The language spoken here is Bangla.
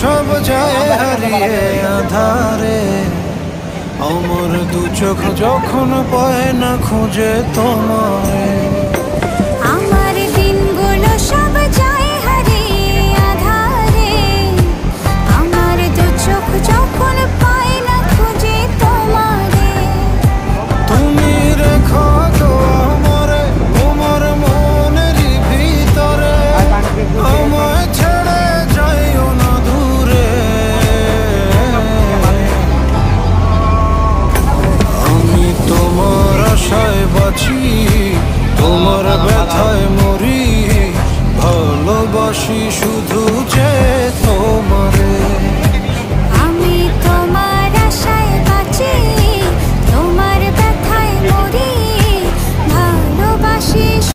সব যায় হারিয়ে আধারে, আমার দু চোখ যখন পায় না খুঁজে তোমায়। আমার দিনগুলো সব যায় হারিয়ে আধারে, আমার দু চোখ যখন পায় না খুঁজে তোমারে। তুমি রেখো তো আমারে তোমার মনেরই ভিতরে, আমায় ছেড়ে যাইও না দূরে। আমি তোমার আশায় বাঁচি, তোমার ব্যথায় মরি, ভালোবাসি শুধু যে